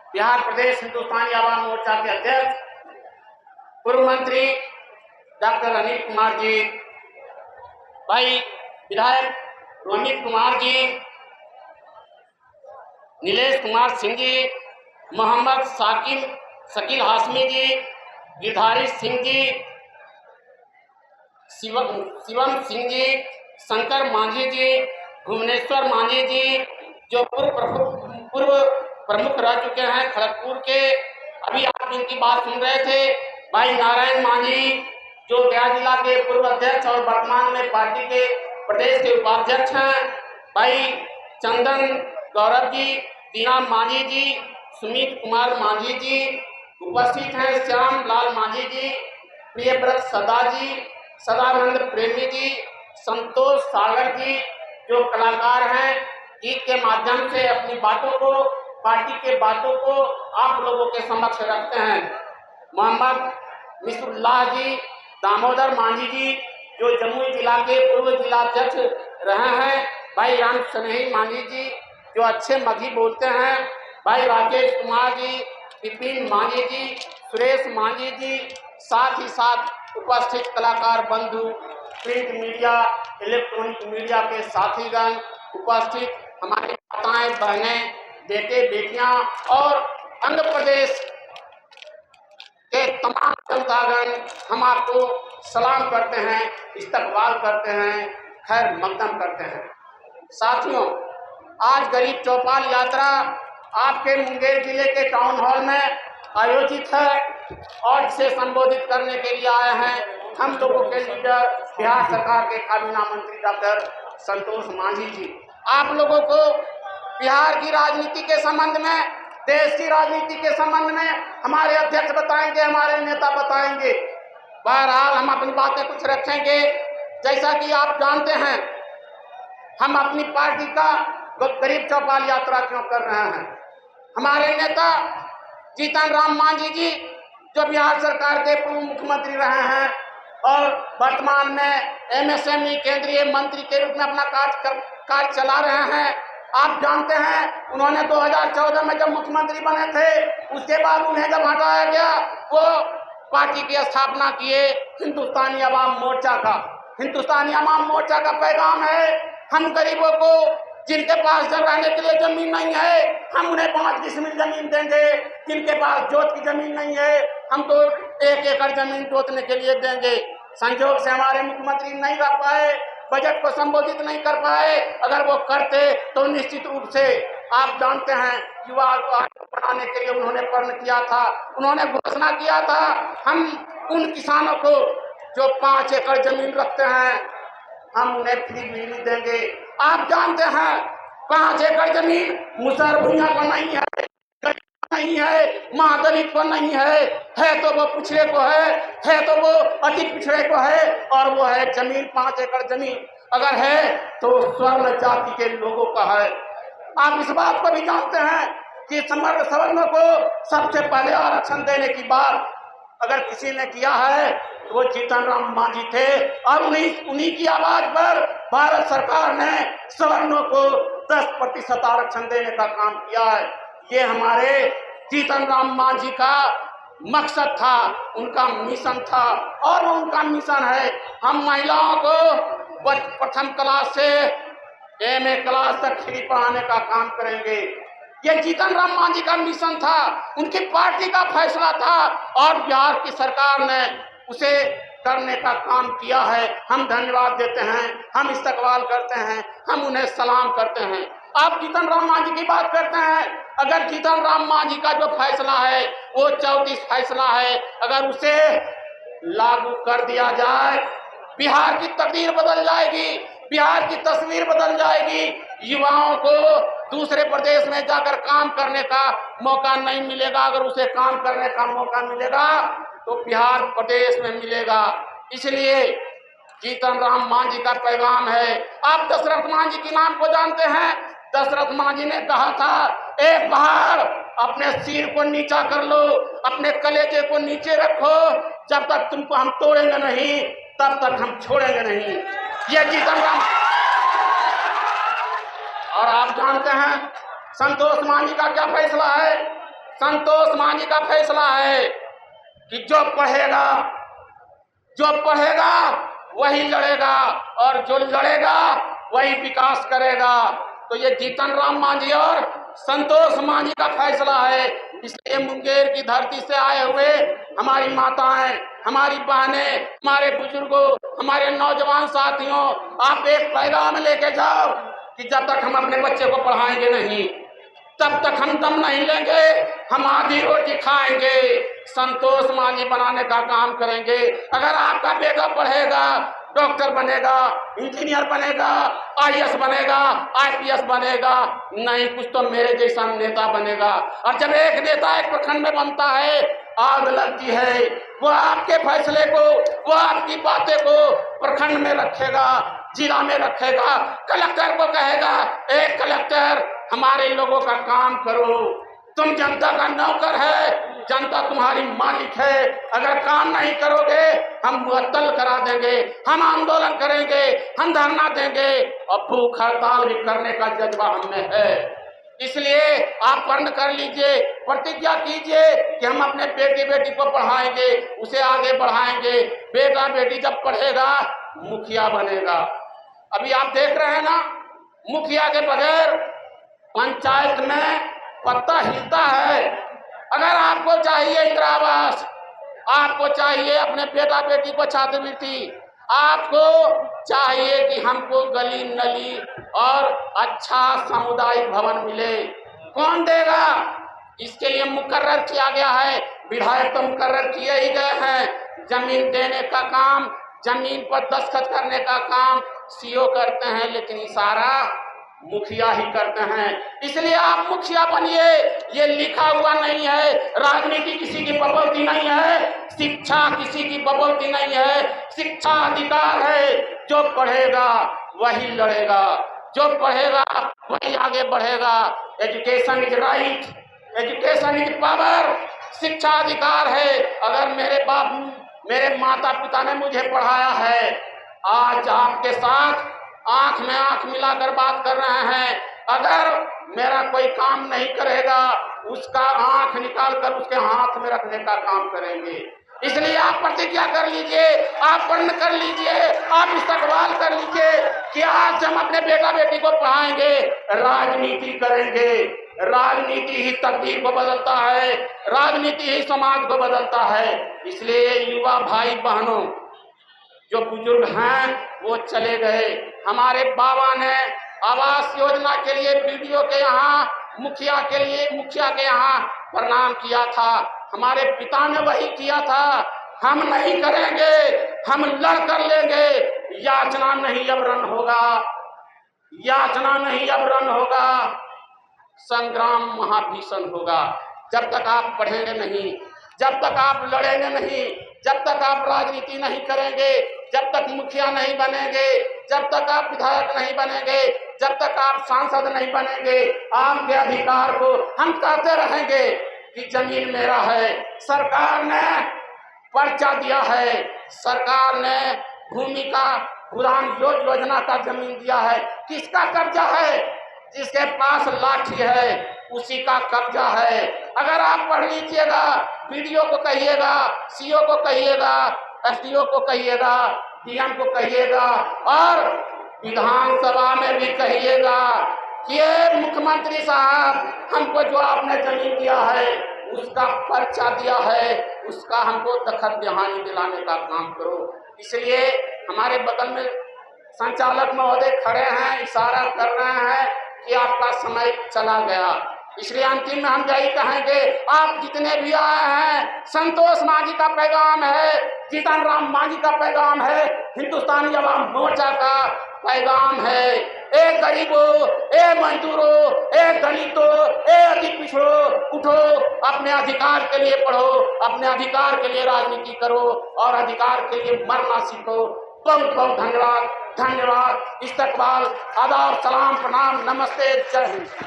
बिहार प्रदेश हिंदुस्तानी आवाम मोर्चा के अध्यक्ष पूर्व मंत्री डॉक्टर अनिल कुमार जी, भाई विधायक रोहित कुमार जी, नीलेश कुमार सिंह जी, मोहम्मद शकील हाशमी जी, गिरधारी सिंह जी, शिवम सिंह जी, शंकर मांझी जी, भुवनेश्वर मांझी जी, जो पूर्व प्रमुख रह चुके हैं खड़गपुर के। अभी आप इनकी बात सुन रहे थे। भाई नारायण मांझी, जो गया जिला के पूर्व अध्यक्ष और वर्तमान में पार्टी के प्रदेश के उपाध्यक्ष हैं। भाई चंदन गौरव जी, दीना मांझी जी, सुमित कुमार मांझी जी उपस्थित हैं। श्याम लाल मांझी जी, प्रियव्रत सदा जी, सदानंद प्रेमी जी, संतोष सागर जी, जो कलाकार हैं, गीत के माध्यम से अपनी बातों को, पार्टी के बातों को आप लोगों के समक्ष रखते हैं। मोहम्मद मिसुल्लाह जी, दामोदर मांझी जी, जो जमुई जिला के पूर्व जिलाध्यक्ष रहे हैं। भाई राम स्नेही मांझी जी, जो अच्छे मगही बोलते हैं। भाई राकेश कुमार जी, विपिन मांझी जी, सुरेश मांझी जी, साथ ही साथ उपस्थित कलाकार बंधु, प्रिंट मीडिया, इलेक्ट्रॉनिक मीडिया के साथीगण, उपस्थित हमारी माताएं बहनें, बेटे बेटियां और आंध्र प्रदेश के तमाम जनतागण, हम आपको सलाम करते हैं, इस्तकबाल करते हैं, खैर मकदम करते हैं। साथियों, आज गरीब चौपाल यात्रा आपके मुंगेर जिले के टाउन हॉल में आयोजित है और इसे संबोधित करने के लिए आए हैं हम लोगों के लीडर, बिहार सरकार के काबीना मंत्री डॉक्टर संतोष मांझी जी। आप लोगों को बिहार की राजनीति के संबंध में, देश की राजनीति के संबंध में हमारे अध्यक्ष बताएंगे, हमारे नेता बताएंगे। बहरहाल हम अपनी बातें कुछ रखेंगे। जैसा कि आप जानते हैं, हम अपनी पार्टी का गरीब चौपाल यात्रा क्यों कर रहे हैं। हमारे नेता जीतन राम मांझी जी, जो बिहार सरकार के पूर्व मुख्यमंत्री रहे हैं और वर्तमान में एमएसएमई केंद्रीय मंत्री के रूप में अपना कार्य चला रहे हैं। आप जानते हैं, उन्होंने 2014 में जब मुख्यमंत्री बने थे, उसके बाद उन्हें जब हटाया गया, वो पार्टी की स्थापना किए हिंदुस्तानी आवाम मोर्चा का। हिंदुस्तानी आवाम मोर्चा का पैगाम है, हम गरीबों को, जिनके पास जब रहने के लिए जमीन नहीं है, हम उन्हें 5 डिसमिल जमीन देंगे। जिनके पास जोत की जमीन नहीं है, हम तो 1 एकड़ जमीन जोतने के लिए देंगे। संयोग से हमारे मुख्यमंत्री नहीं रह पाए, बजट को संबोधित नहीं कर पाए। अगर वो करते तो निश्चित रूप से आप जानते हैं, युवा आयोग बनाने के लिए उन्होंने प्रण किया था, उन्होंने घोषणा किया था, हम उन किसानों को जो 5 एकड़ जमीन रखते हैं, हम उन्हें फ्री बिजली देंगे। आप जानते हैं, 5 एकड़ जमीन मुसहर भुइयां को नहीं है, नहीं है, महादलित को नहीं है तो वो पिछड़े को है तो वो अति पिछड़े को है, और वो है जमीन 5 एकड़ जमीन अगर है तो स्वर्ण जाति के लोगों का है। आप इस बात को भी जानते हैं कि सवर्णों को सबसे पहले आरक्षण देने की बात अगर किसी ने किया है तो वो जीतन राम मांझी थे, और उन्हीं की आवाज पर भारत सरकार ने सवर्णों को 10% आरक्षण देने का काम किया है। ये हमारे जीतन राम मांझी का मकसद था, उनका मिशन था, और उनका मिशन है। हम महिलाओं को प्रथम क्लास से एमए क्लास तक फ्री पढ़ाने का काम करेंगे। ये जीतन राम मांझी का मिशन था, उनकी पार्टी का फैसला था, और बिहार की सरकार ने उसे करने का काम किया है। हम धन्यवाद देते हैं, हम इस्तकबाल करते हैं, हम उन्हें सलाम करते हैं। आप जीतन राम मांझी की बात करते हैं, अगर जीतन राम मांझी का जो फैसला है वो 34 फैसला है, अगर उसे लागू कर दिया जाए, बिहार की तकदीर बदल जाएगी, बिहार की तस्वीर बदल जाएगी। युवाओं को दूसरे प्रदेश में जाकर काम करने का मौका नहीं मिलेगा, अगर उसे काम करने का मौका मिलेगा तो बिहार प्रदेश में मिलेगा। इसलिए जीतन राम मांझी का पैगाम है। आप दशरथ मांझी के नाम को जानते हैं। दशरथ मांझी ने कहा था, एक बार अपने सिर को नीचा कर लो, अपने कलेजे को नीचे रखो, जब तक तुमको हम तोड़ेंगे नहीं तब तक हम छोड़ेंगे नहीं। ये जीतन राम। और आप जानते हैं संतोष मांझी का क्या फैसला है। संतोष मांझी का फैसला है कि जो पढ़ेगा वही लड़ेगा और जो लड़ेगा वही विकास करेगा। तो ये जीतन राम मांझी और संतोष मांझी का फैसला है। इसलिए मुंगेर की धरती से आए हुए हमारी माताएं, हमारी बहनें, हमारे बुजुर्गों, हमारे नौजवान साथियों, आप एक पैगाम लेके जाओ कि जब तक हम अपने बच्चे को पढ़ाएंगे नहीं, तब तक हम दम नहीं लेंगे, हम आधी रोटी खाएंगे। संतोष मांझी बनाने का काम करेंगे। अगर आपका बेटा पढ़ेगा, डॉक्टर बनेगा, इंजीनियर बनेगा, आईएएस बनेगा, आईपीएस बनेगा, नहीं कुछ तो मेरे जैसा नेता बनेगा। और जब एक नेता एक प्रखंड में बनता है, आग लगती है, वो आपके फैसले को, वो आपकी बातें को प्रखंड में रखेगा, जिला में रखेगा, कलेक्टर को कहेगा, एक कलेक्टर हमारे लोगों का काम करो, तुम जनता का नौकर है, जनता तुम्हारी मालिक है, अगर काम नहीं करोगे हम मुअत्तल करा देंगे, हम आंदोलन करेंगे, हम धरना देंगे और भूख हड़ताल भी करने का जज्बा हमें है। इसलिए आप प्रण कर लीजिए, प्रतिज्ञा कीजिए कि हम अपने बेटी को पढ़ाएंगे, उसे आगे बढ़ाएंगे। बेटा बेटी जब पढ़ेगा मुखिया बनेगा। अभी आप देख रहे हैं ना, मुखिया के बगैर पंचायत में पत्ता हिलता है। अगर आपको चाहिए इंदिरा आवास, आपको चाहिए अपने बेटा बेटी को छात्रवृत्ति, आपको चाहिए कि हमको गली नली और अच्छा सामुदायिक भवन मिले, कौन देगा? इसके लिए मुकर्रर किया गया है, विधायक तो मुकर्रर किए ही गए हैं। जमीन देने का काम, जमीन पर दस्तखत करने का काम सीओ करते हैं, लेकिन इशारा मुखिया ही करते हैं। इसलिए आप मुखिया बनिए, ये लिखा हुआ नहीं है। राजनीति किसी की बपौती नहीं है, शिक्षा किसी की बपौती नहीं है। शिक्षा अधिकार है, जो पढ़ेगा वही लड़ेगा, जो पढ़ेगा वही आगे बढ़ेगा। Education is right, education is power. शिक्षा अधिकार है। अगर मेरे माता पिता ने मुझे पढ़ाया है, आज आपके साथ आंख में आंख मिलाकर बात कर रहे हैं। अगर मेरा कोई काम नहीं करेगा, उसका आंख निकालकर उसके हाथ में रखने का काम करेंगे। इसलिए आप प्रतिज्ञा कर लीजिए, आप प्रण कर लीजिए, आप इस्तकबाल कर लीजिए कि आज हम अपने बेटा बेटी को पढ़ाएंगे, राजनीति करेंगे। राजनीति ही तकदीर को बदलता है, राजनीति ही समाज को बदलता है। इसलिए युवा भाई बहनों, जो बुजुर्ग हैं वो चले गए। हमारे बाबा ने आवास योजना के लिए बीडीओ के यहाँ, मुखिया के यहाँ प्रणाम किया था। हमारे पिता ने वही किया था। हम नहीं करेंगे, हम लड़ कर लेंगे। याचना नहीं अब रन होगा, याचना नहीं अब रन होगा, संग्राम महाभीषण होगा। जब तक आप पढ़ेंगे नहीं, जब तक आप लड़ेंगे नहीं, जब तक आप राजनीति नहीं करेंगे, जब तक मुखिया नहीं बनेंगे, जब तक आप विधायक नहीं बनेंगे, जब तक आप सांसद नहीं बनेंगे, आपके अधिकार को हम कहते रहेंगे कि जमीन मेरा है। सरकार ने पर्चा दिया है, सरकार ने भूमि का पुरान योजना का जमीन दिया है। किसका कब्जा है? जिसके पास लाठी है उसी का कब्जा है। अगर आप पढ़ लीजिएगा, बीडीओ को कहिएगा, सीओ को कहिएगा, एसडीओ को कहिएगा, डीएम को कहिएगा और विधानसभा में भी कहिएगा कि ये मुख्यमंत्री साहब, हमको जो आपने जमीन दिया है, उसका पर्चा दिया है, उसका हमको दखल दहानी दिलाने का काम करो। इसलिए हमारे बगल में संचालक महोदय खड़े हैं, इशारा कर रहे हैं कि आपका समय चला गया। इसलिए अंतिम में हम यही कहेंगे, आप जितने भी आए हैं, संतोष मांझी का पैगाम है, जीतन राम मांझी का पैगाम है, हिंदुस्तानी अवाम मोर्चा का पैगाम है। ए गरीबों, ए मजदूरों, ए दलितों, ए अति पिछड़ों, उठो, अपने अधिकार के लिए पढ़ो, अपने अधिकार के लिए राजनीति करो और अधिकार के लिए मरना सीखो। बहुत बहुत धन्यवाद, धन्यवाद, इस्तकबाल, आदाब, सलाम, प्रणाम, नमस्ते, जय हिंद।